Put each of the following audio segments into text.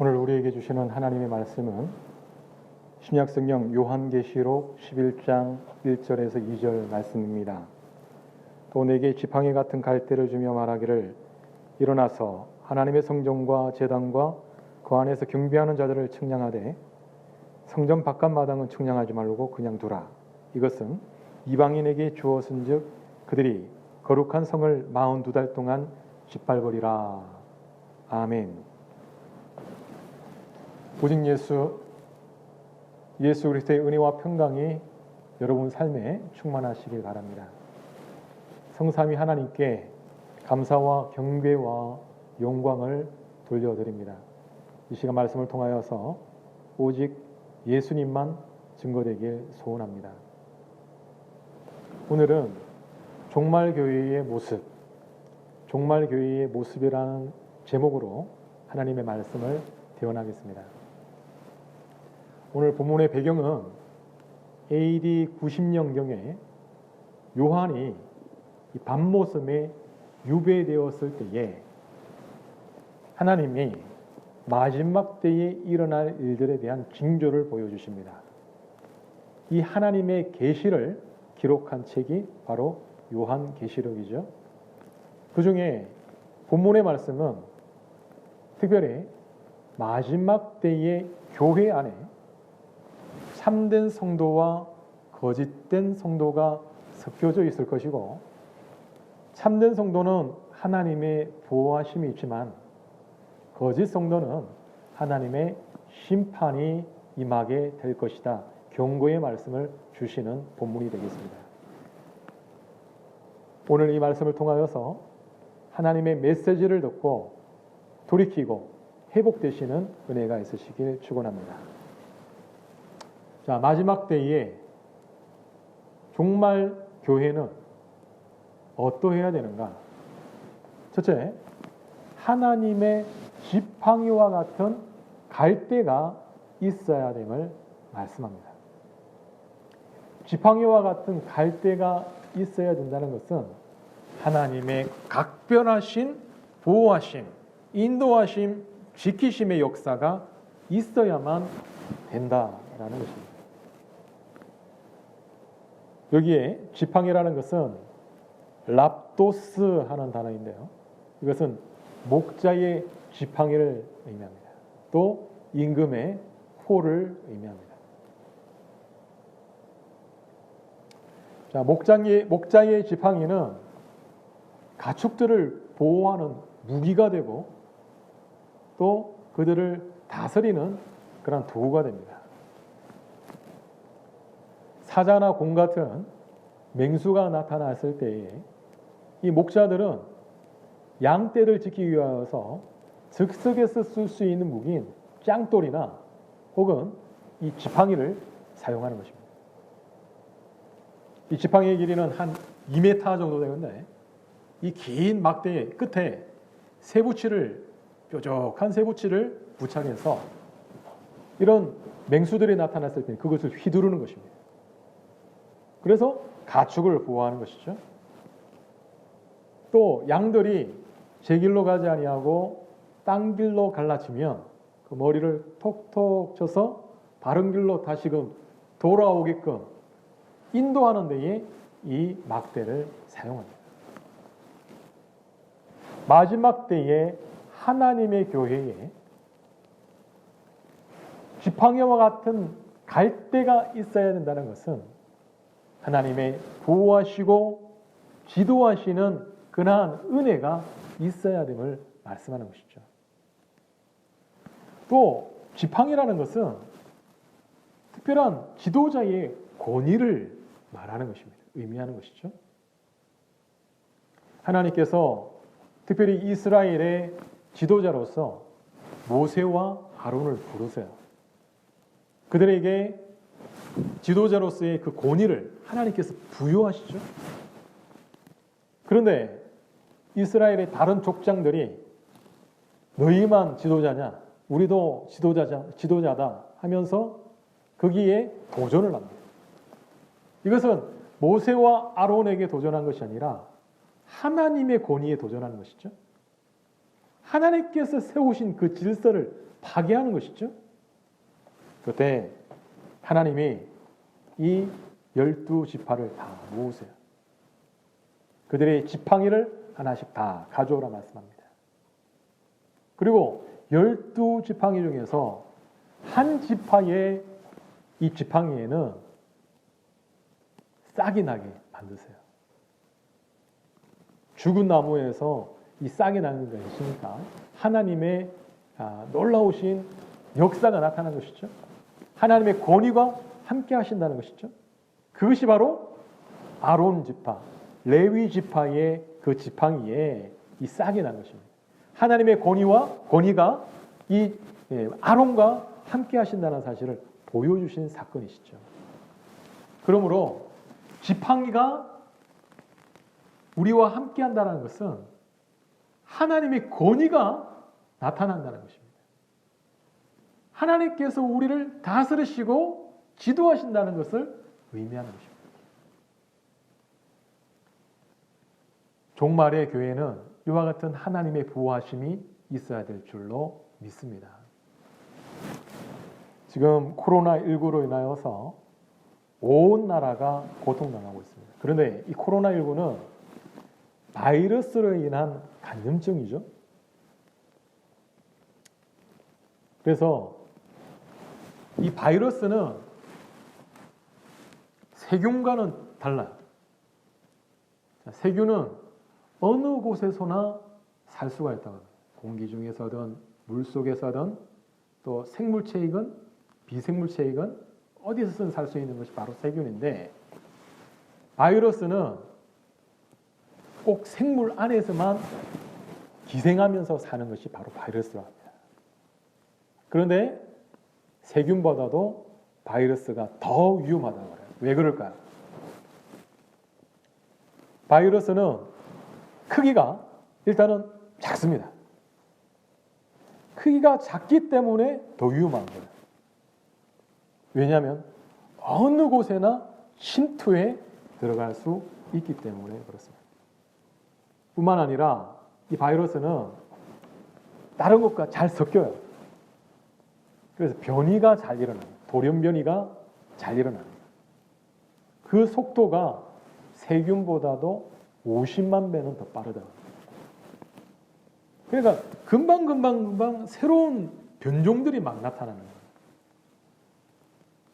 오늘 우리에게 주시는 하나님의 말씀은 신약성경 요한계시록 11장 1절에서 2절 말씀입니다. 또 내게 지팡이 같은 갈대를 주며 말하기를 일어나서 하나님의 성전과 제단과 그 안에서 경배하는 자들을 측량하되 성전 바깥 마당은 측량하지 말고 그냥 두라. 이것은 이방인에게 주었은즉 그들이 거룩한 성을 42달 동안 짓밟으리라. 아멘. 오직 예수 그리스도의 은혜와 평강이 여러분 삶에 충만하시길 바랍니다. 성삼위 하나님께 감사와 경배와 영광을 돌려드립니다. 이 시간 말씀을 통하여서 오직 예수님만 증거되길 소원합니다. 오늘은 종말교회의 모습이라는 제목으로 하나님의 말씀을 대언하겠습니다. 오늘 본문의 배경은 AD 90년경에 요한이 이 밤모섬에 유배되었을 때에 하나님이 마지막 때에 일어날 일들에 대한 징조를 보여주십니다. 이 하나님의 계시를 기록한 책이 바로 요한계시록이죠. 그 중에 본문의 말씀은 특별히 마지막 때의 교회 안에 참된 성도와 거짓된 성도가 섞여져 있을 것이고, 참된 성도는 하나님의 보호하심이 있지만 거짓 성도는 하나님의 심판이 임하게 될 것이다. 경고의 말씀을 주시는 본문이 되겠습니다. 오늘 이 말씀을 통하여서 하나님의 메시지를 듣고 돌이키고 회복되시는 은혜가 있으시길 축원합니다. 자, 마지막 때에 종말 교회는 어떠해야 되는가? 첫째, 하나님의 지팡이와 같은 갈대가 있어야 됨을 말씀합니다. 지팡이와 같은 갈대가 있어야 된다는 것은 하나님의 각별하신 보호하심, 인도하심, 지키심의 역사가 있어야만 된다라는 것입니다. 여기에 지팡이라는 것은 랍도스 하는 단어인데요. 이것은 목자의 지팡이를 의미합니다. 또 임금의 호를 의미합니다. 자, 목자의 지팡이는 가축들을 보호하는 무기가 되고 또 그들을 다스리는 그런 도구가 됩니다. 사자나 곰 같은 맹수가 나타났을 때에 이 목자들은 양떼를 지키기 위하여서 즉석에서 쓸 수 있는 무기인 짱돌이나 혹은 이 지팡이를 사용하는 것입니다. 이 지팡이의 길이는 한 2m 정도 되는데 이 긴 막대의 끝에 뾰족한 쇠붙이를 부착해서 이런 맹수들이 나타났을 때 그것을 휘두르는 것입니다. 그래서 가축을 보호하는 것이죠. 또 양들이 제 길로 가지 아니하고 딴 길로 갈라치면 그 머리를 톡톡 쳐서 바른 길로 다시금 돌아오게끔 인도하는 데에 이 막대를 사용합니다. 마지막 때에 하나님의 교회에 지팡이와 같은 갈대가 있어야 된다는 것은 하나님의 보호하시고 지도하시는 그러한 은혜가 있어야 됨을 말씀하는 것이죠. 또 지팡이라는 것은 특별한 지도자의 권위를 말하는 것입니다. 의미하는 것이죠. 하나님께서 특별히 이스라엘의 지도자로서 모세와 아론을 부르세요. 그들에게 지도자로서의 그 권위를 하나님께서 부여하시죠. 그런데 이스라엘의 다른 족장들이 너희만 지도자냐? 우리도 지도자다 하면서 거기에 도전을 합니다. 이것은 모세와 아론에게 도전한 것이 아니라 하나님의 권위에 도전하는 것이죠. 하나님께서 세우신 그 질서를 파괴하는 것이죠. 그때 하나님이 이 12지파를 다 모으세요. 그들의 지팡이를 하나씩 다 가져오라 말씀합니다. 그리고 12지팡이 중에서 한 지파의 이 지팡이에는 싹이 나게 만드세요. 죽은 나무에서 이 싹이 나는 것이니까 하나님의 놀라우신 역사가 나타난 것이죠. 하나님의 권위가 함께 하신다는 것이죠. 그것이 바로 아론 지파, 레위 지파의 그 지팡이에 이 싹이 난 것입니다. 하나님의 권위가 이 아론과 함께 하신다는 사실을 보여주신 사건이시죠. 그러므로 지팡이가 우리와 함께 한다는 것은 하나님의 권위가 나타난다는 것입니다. 하나님께서 우리를 다스리시고 지도하신다는 것을 의미하는 것입니다. 종말의 교회는 이와 같은 하나님의 보호하심이 있어야 될 줄로 믿습니다. 지금 코로나19로 인하여서 온 나라가 고통당하고 있습니다. 그런데 이 코로나19는 바이러스로 인한 감염증이죠. 그래서 이 바이러스는 세균과는 달라요. 세균은 어느 곳에서나 살 수가 있다고 합니다. 공기 중에서든 물 속에서든 또 생물체이건 비생물체이건 어디서든 살 수 있는 것이 바로 세균인데, 바이러스는 꼭 생물 안에서만 기생하면서 사는 것이 바로 바이러스라고 합니다. 그런데 세균보다도 바이러스가 더 위험하다고 해요. 왜 그럴까요? 바이러스는 크기가 일단은 작습니다. 크기가 작기 때문에 더 위험한 거예요. 왜냐하면 어느 곳에나 침투해 들어갈 수 있기 때문에 그렇습니다. 뿐만 아니라 이 바이러스는 다른 것과 잘 섞여요. 그래서 변이가 잘 일어납니다. 돌연 변이가 잘 일어납니다. 그 속도가 세균보다도 50만 배는 더 빠르다고 합니다. 그러니까 금방 새로운 변종들이 막 나타나는 거예요.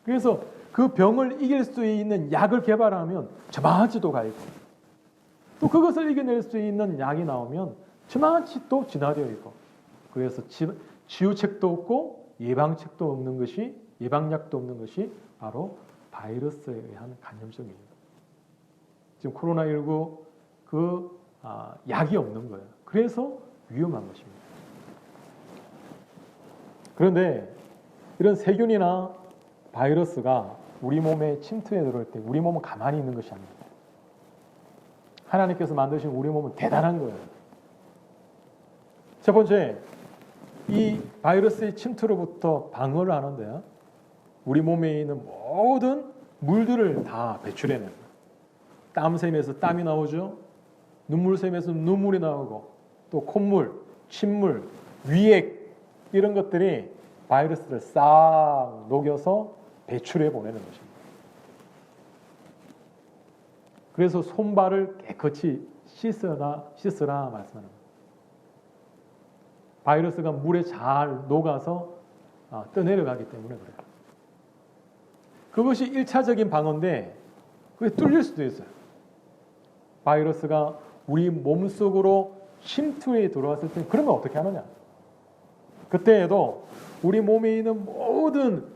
그래서 그 병을 이길 수 있는 약을 개발하면 저만치도 가 있고, 또 그것을 이겨낼 수 있는 약이 나오면 저만치 또 진화되어 있고, 그래서 치유책도 없고 예방책도 없는 것이, 예방약도 없는 것이 바로 바이러스에 의한 감염증입니다. 지금 코로나19 약이 없는 거예요. 그래서 위험한 것입니다. 그런데 이런 세균이나 바이러스가 우리 몸에 침투해 들어올 때 우리 몸은 가만히 있는 것이 아닙니다. 하나님께서 만드신 우리 몸은 대단한 거예요. 첫 번째, 이 바이러스의 침투로부터 방어를 하는데요, 우리 몸에 있는 모든 물들을 다 배출해내는 거예요. 땀샘에서 땀이 나오죠. 눈물샘에서 눈물이 나오고, 또 콧물, 침물, 위액 이런 것들이 바이러스를 싹 녹여서 배출해 보내는 것입니다. 그래서 손발을 깨끗이 씻으라 말씀합니다. 바이러스가 물에 잘 녹아서 떠내려가기 때문에 그래요. 그것이 1차적인 방어인데 그게 뚫릴 수도 있어요. 바이러스가 우리 몸속으로 침투해 들어왔을 때 그러면 어떻게 하느냐? 그때에도 우리 몸에 있는 모든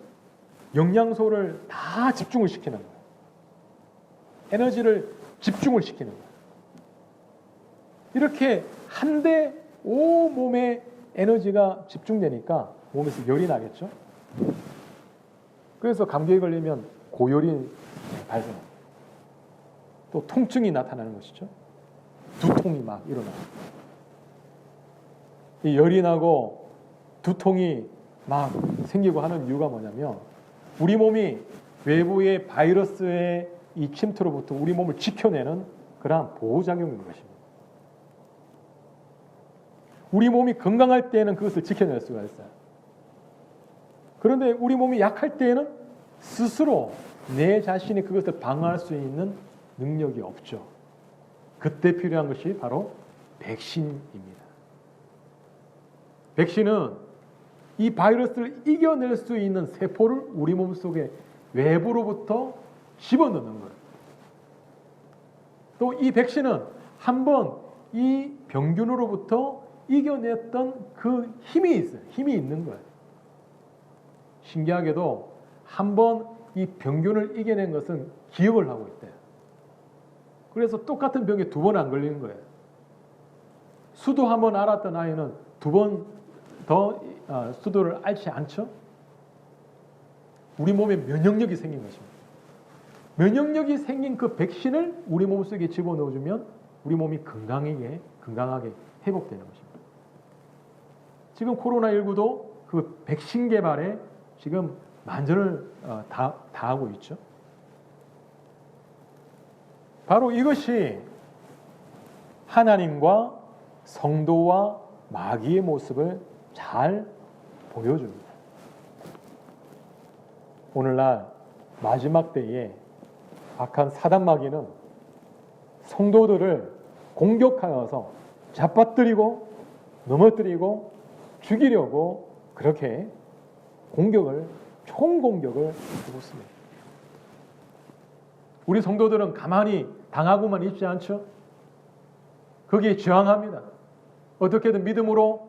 영양소를 다 집중을 시키는 거예요. 에너지를 집중을 시키는 거예요. 이렇게 한데 온몸에 에너지가 집중되니까 몸에서 열이 나겠죠. 그래서 감기에 걸리면 고열이 발생합니다. 또 통증이 나타나는 것이죠. 두통이 막 일어나요. 이 열이 나고 두통이 막 생기고 하는 이유가 뭐냐면 우리 몸이 외부의 바이러스의 이 침투로부터 우리 몸을 지켜내는 그러한 보호작용인 것입니다. 우리 몸이 건강할 때는 그것을 지켜낼 수가 있어요. 그런데 우리 몸이 약할 때에는 스스로 내 자신이 그것을 방어할 수 있는 능력이 없죠. 그때 필요한 것이 바로 백신입니다. 백신은 이 바이러스를 이겨낼 수 있는 세포를 우리 몸속에 외부로부터 집어넣는 거예요. 또 이 백신은 한번 이 병균으로부터 이겨냈던 그 힘이 있어요. 힘이 있는 거예요. 신기하게도 한번 이 병균을 이겨낸 것은 기억을 하고 있대요. 그래서 똑같은 병에 두 번 안 걸리는 거예요. 수도 한번 앓았던 아이는 두 번 더 수도를 앓지 않죠? 우리 몸에 면역력이 생긴 것입니다. 면역력이 생긴 그 백신을 우리 몸속에 집어넣어주면 우리 몸이 건강하게 회복되는 것입니다. 지금 코로나19도 그 백신 개발에 지금 만전을 다하고 있죠. 바로 이것이 하나님과 성도와 마귀의 모습을 잘 보여줍니다. 오늘날 마지막 때에 악한 사단 마귀는 성도들을 공격하여서 잡아뜨리고 넘어뜨리고 죽이려고 그렇게 총공격을 하고 있습니다. 우리 성도들은 가만히 당하고만 있지 않죠? 거기에 저항합니다. 어떻게든 믿음으로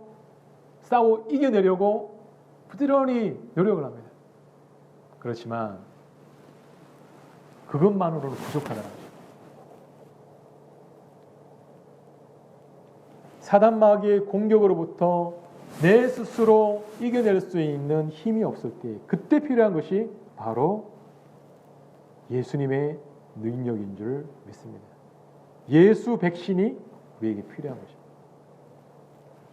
싸워 이겨내려고 부지런히 노력을 합니다. 그렇지만 그것만으로는 부족하다는 거죠. 사단 마귀의 공격으로부터 내 스스로 이겨낼 수 있는 힘이 없을 때 그때 필요한 것이 바로 예수님의 능력인 줄 믿습니다. 예수 백신이 우리에게 필요한 것입니다.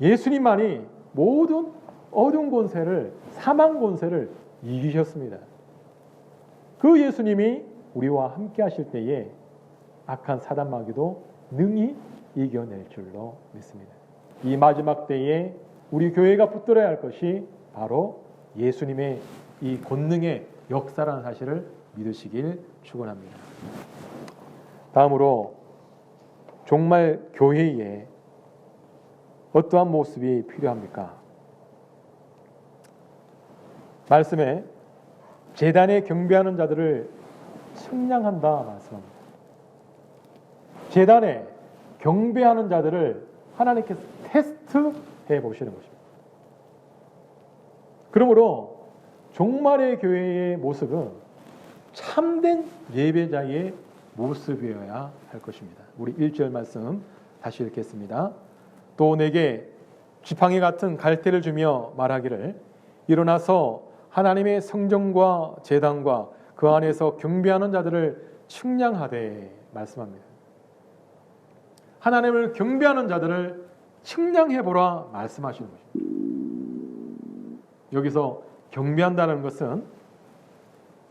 예수님만이 모든 어두운 권세를, 사망 권세를 이기셨습니다. 그 예수님이 우리와 함께 하실 때에 악한 사단 마귀도 능히 이겨낼 줄로 믿습니다. 이 마지막 때에 우리 교회가 붙들어야 할 것이 바로 예수님의 이 권능의 역사라는 사실을 믿으시길 축원합니다. 다음으로 정말 교회에 어떠한 모습이 필요합니까? 말씀에 제단에 경배하는 자들을 측량한다 말씀합니다. 제단에 경배하는 자들을 하나님께서 테스트해 보시는 것입니다. 그러므로 종말의 교회의 모습은 참된 예배자의 모습이어야 할 것입니다. 우리 1절 말씀 다시 읽겠습니다. 또 내게 지팡이 같은 갈대를 주며 말하기를 일어나서 하나님의 성전과 제단과 그 안에서 경배하는 자들을 측량하되 말씀합니다. 하나님을 경배하는 자들을 측량해보라 말씀하시는 것입니다. 여기서 경배한다는 것은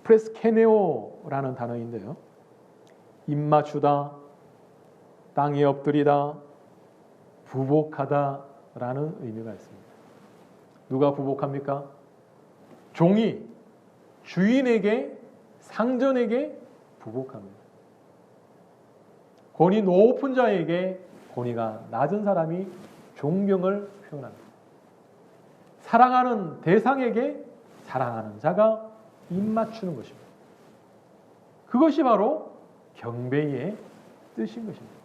프레스케네오라는 단어인데요. 입맞추다, 땅에 엎드리다, 부복하다라는 의미가 있습니다. 누가 부복합니까? 종이 주인에게, 상전에게 부복합니다. 권위 높은 자에게 권위가 낮은 사람이 존경을 표현합니다. 사랑하는 대상에게 사랑하는 자가 입맞추는 것입니다. 그것이 바로 경배의 뜻인 것입니다.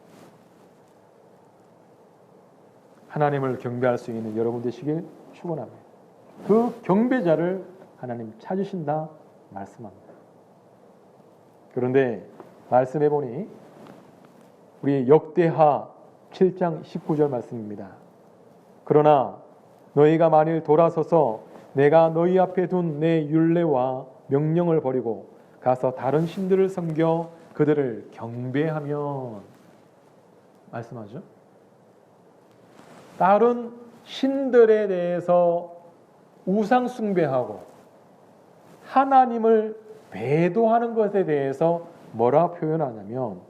하나님을 경배할 수 있는 여러분 되시길 축원합니다. 그 경배자를 하나님 찾으신다 말씀합니다. 그런데 말씀해 보니 우리 역대하 7장 19절 말씀입니다. 그러나 너희가 만일 돌아서서 내가 너희 앞에 둔 내 율례와 명령을 버리고 가서 다른 신들을 섬겨 그들을 경배하면 말씀하죠. 다른 신들에 대해서 우상 숭배하고 하나님을 배도하는 것에 대해서 뭐라 표현하냐면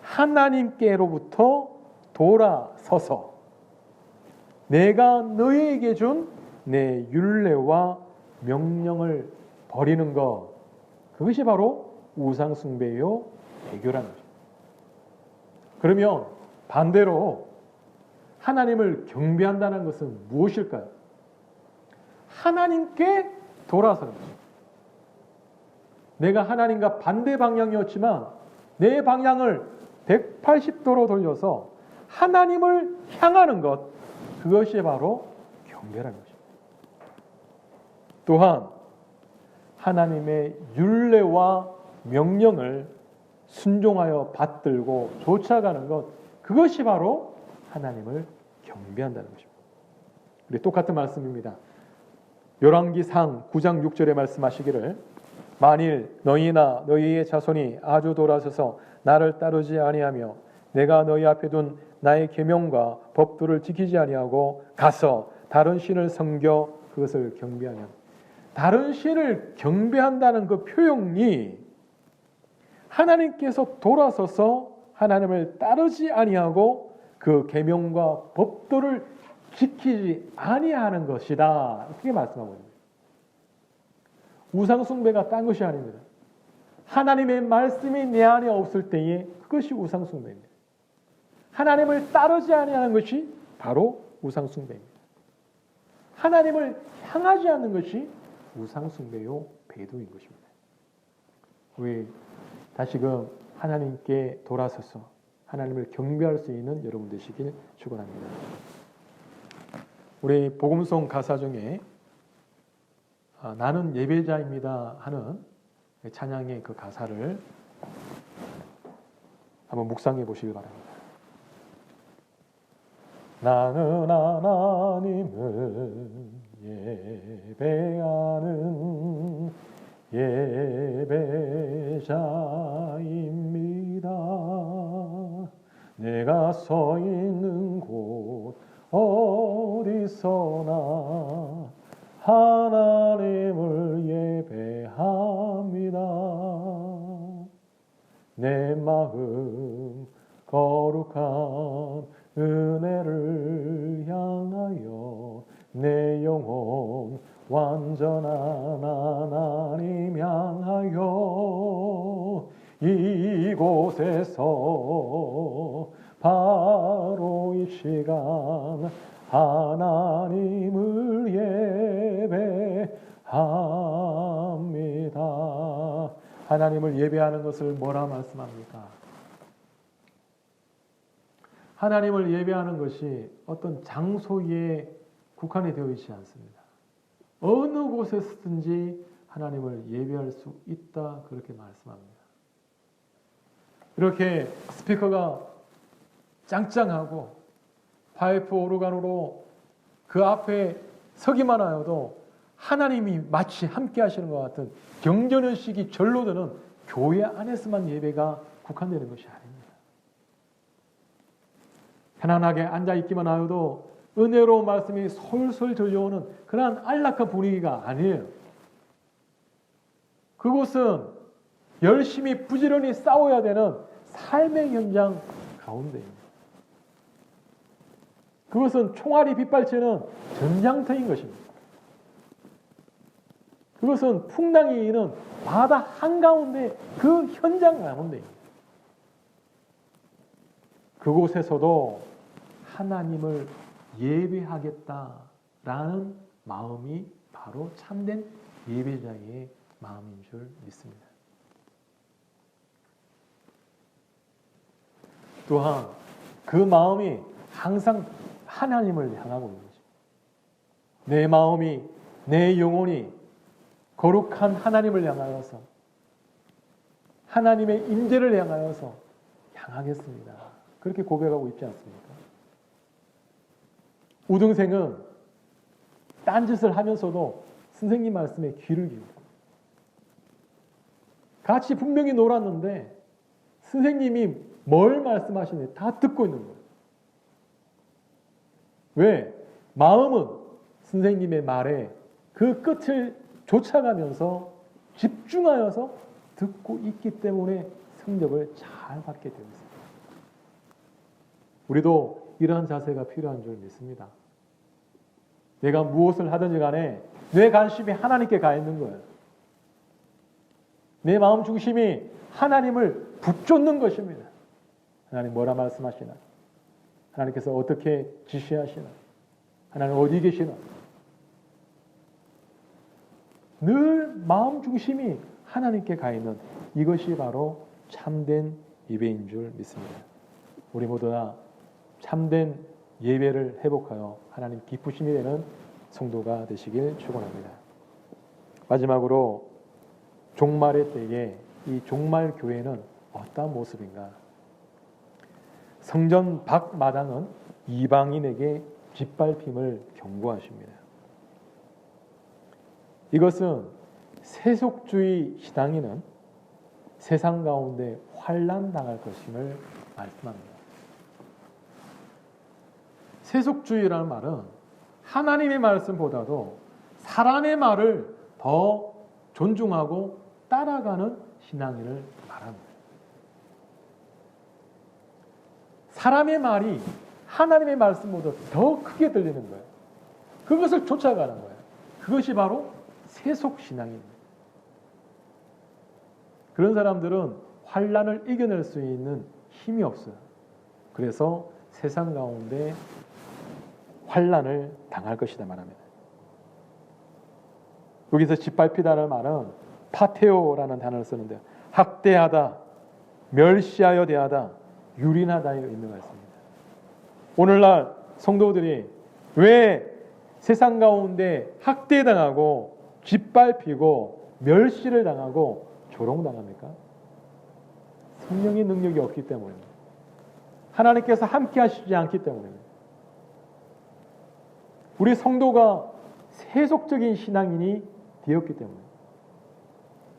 하나님께로부터 돌아서서 내가 너희에게 준 내 율례와 명령을 버리는 것, 그것이 바로 우상숭배요 배교라는 거죠. 그러면 반대로 하나님을 경배한다는 것은 무엇일까요? 하나님께 돌아서는 거죠. 내가 하나님과 반대 방향이었지만 내 방향을 180도로 돌려서 하나님을 향하는 것, 그것이 바로 경배라는 것입니다. 또한 하나님의 율례와 명령을 순종하여 받들고 쫓아가는 것, 그것이 바로 하나님을 경배한다는 것입니다. 우리 똑같은 말씀입니다. 열왕기상 9장 6절에 말씀하시기를 만일 너희나 너희의 자손이 아주 돌아서서 나를 따르지 아니하며 내가 너희 앞에 둔 나의 계명과 법도를 지키지 아니하고 가서 다른 신을 섬겨 그것을 경배하면, 다른 신을 경배한다는 그 표현이 하나님께서 돌아서서 하나님을 따르지 아니하고 그 계명과 법도를 지키지 아니하는 것이다, 이렇게 말씀하고 있습니다. 우상숭배가 딴 것이 아닙니다. 하나님의 말씀이 내 안에 없을 때에 그것이 우상숭배입니다. 하나님을 따르지 아니하는 것이 바로 우상숭배입니다. 하나님을 향하지 않는 것이 우상숭배요 배도인 것입니다. 우리 다시금 하나님께 돌아서서 하나님을 경배할 수 있는 여러분 되시길 축원합니다. 우리 복음송 가사 중에 나는 예배자입니다 하는 찬양의 그 가사를 한번 묵상해 보시기 바랍니다. 나는 하나님을 예배하는 예배자입니다. 내가 서 있는 곳 어디서나 하나님을 예배합니다. 내 마음 거룩한 은혜를 향하여 내 영혼 완전한 하나님 향하여 이곳에서 바로 이 시간 하나님을 예배합니다. 하나님을 예배하는 것을 뭐라 말씀합니까? 하나님을 예배하는 것이 어떤 장소에 국한이 되어 있지 않습니다. 어느 곳에서든지 하나님을 예배할 수 있다, 그렇게 말씀합니다. 이렇게 스피커가 짱짱하고 파이프 오르간으로 그 앞에 서기만 하여도 하나님이 마치 함께 하시는 것 같은 경전의식이 절로 드는 교회 안에서만 예배가 국한되는 것이 아닙니다. 편안하게 앉아있기만 하여도 은혜로운 말씀이 솔솔 들려오는 그러한 안락한 분위기가 아니에요. 그곳은 열심히 부지런히 싸워야 되는 삶의 현장 가운데입니다. 그것은 총알이 빗발치는 전장터인 것입니다. 그것은 풍랑이 이는 바다 한가운데 그 현장 가운데입니다. 그곳에서도 하나님을 예배하겠다라는 마음이 바로 참된 예배자의 마음인 줄 믿습니다. 또한 그 마음이 항상 하나님을 향하고 있는 거죠. 내 마음이, 내 영혼이 거룩한 하나님을 향하여서, 하나님의 임재를 향하여서 향하겠습니다. 그렇게 고백하고 있지 않습니까? 우등생은 딴짓을 하면서도 선생님 말씀에 귀를 기울여요. 같이 분명히 놀았는데 선생님이 뭘 말씀하시는지 다 듣고 있는 거예요. 왜? 마음은 선생님의 말에 그 끝을 쫓아가면서 집중하여서 듣고 있기 때문에 성적을 잘 받게 되어 있습니다. 우리도 이러한 자세가 필요한 줄 믿습니다. 내가 무엇을 하든지 간에 내 관심이 하나님께 가 있는 거예요. 내 마음 중심이 하나님을 붙잡는 것입니다. 하나님 뭐라 말씀하시나? 하나님께서 어떻게 지시하시나? 하나님 어디 계시나? 늘 마음 중심이 하나님께 가 있는 이것이 바로 참된 예배인 줄 믿습니다. 우리 모두 다 참된 예배를 회복하여 하나님 기쁘심이 되는 성도가 되시길 축원합니다. 마지막으로 종말의 때에 이 종말 교회는 어떤 모습인가? 성전 밖 마당은 이방인에게 짓밟힘을 경고하십니다. 이것은 세속주의 신앙인은 세상 가운데 환난당할 것임을 말씀합니다. 세속주의라는 말은 하나님의 말씀보다도 사람의 말을 더 존중하고 따라가는 신앙인을 말합니다. 사람의 말이 하나님의 말씀보다 더 크게 들리는 거예요. 그것을 쫓아가는 거예요. 그것이 바로 세속신앙입니다. 그런 사람들은 환난을 이겨낼 수 있는 힘이 없어요. 그래서 세상 가운데 환난을 당할 것이다 말합니다. 여기서 짓밟히다는 말은 파테오라는 단어를 쓰는데요. 학대하다, 멸시하여 대하다, 유린하다의 의미가 있습니다. 오늘날 성도들이 왜 세상 가운데 학대당하고 짓밟히고 멸시를 당하고 조롱당합니까? 성령의 능력이 없기 때문입니다. 하나님께서 함께 하시지 않기 때문입니다. 우리 성도가 세속적인 신앙인이 되었기 때문입니다.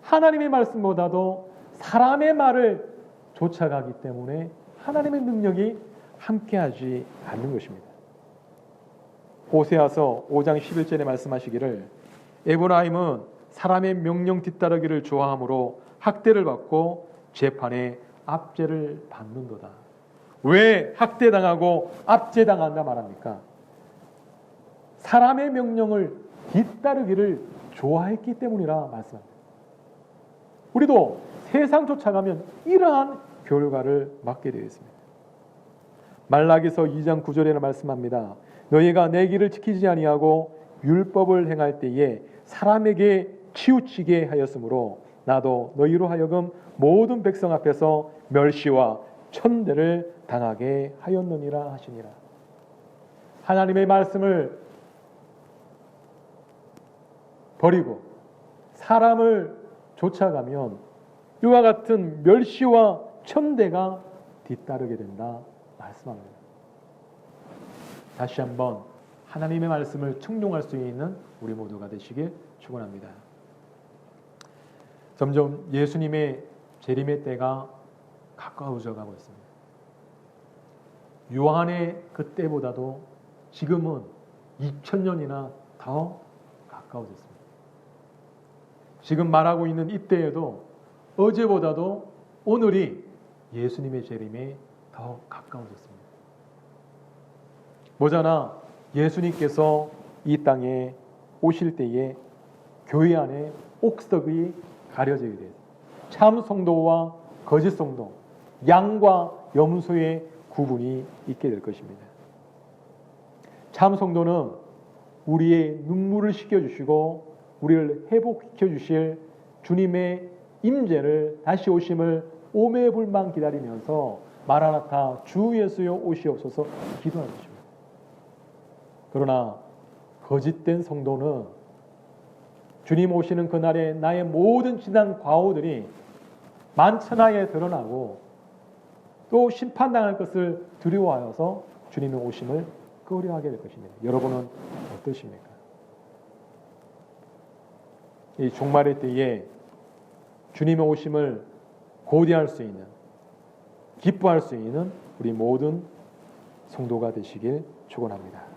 하나님의 말씀보다도 사람의 말을 쫓아가기 때문에 하나님의 능력이 함께하지 않는 것입니다. 호세아서 5장 11절에 말씀하시기를 에브라임은 사람의 명령 뒤따르기를 좋아하므로 학대를 받고 재판에 압제를 받는도다. 왜 학대당하고 압제당한다 말합니까? 사람의 명령을 뒤따르기를 좋아했기 때문이라 말씀합니다. 우리도 세상 쫓아가면 이러한 결과를 맞게 되어 있습니다. 말라기서 2장 9절에는 말씀합니다. 너희가 내 길을 지키지 아니하고 율법을 행할 때에 사람에게 치우치게 하였으므로 나도 너희로 하여금 모든 백성 앞에서 멸시와 천대를 당하게 하였느니라 하시니라. 하나님의 말씀을 버리고 사람을 쫓아가면 이와 같은 멸시와 천대가 뒤따르게 된다 말씀합니다. 다시 한번 하나님의 말씀을 청종할 수 있는 우리 모두가 되시길 축원합니다. 점점 예수님의 재림의 때가 가까워져 가고 있습니다. 요한의 그때보다도 지금은 2000년이나 더 가까워졌습니다. 지금 말하고 있는 이때에도 어제보다도 오늘이 예수님의 재림에 더 가까워졌습니다. 모자나 예수님께서 이 땅에 오실 때에 교회 안에 옥석이 가려지게 돼요. 참 성도와 거짓 성도, 양과 염소의 구분이 있게 될 것입니다. 참 성도는 우리의 눈물을 씻겨주시고 우리를 회복시켜 주실 주님의 임재를 다시 오심을 오매불망 기다리면서 마라나타 주 예수여 오시옵소서 기도하는 것입니다. 그러나 거짓된 성도는 주님 오시는 그날에 나의 모든 지난 과오들이 만천하에 드러나고 또 심판당할 것을 두려워하여서 주님의 오심을 꺼려하게 될 것입니다. 여러분은 어떠십니까? 이 종말의 때에 주님의 오심을 고대할 수 있는, 기뻐할 수 있는 우리 모든 성도가 되시길 축원합니다.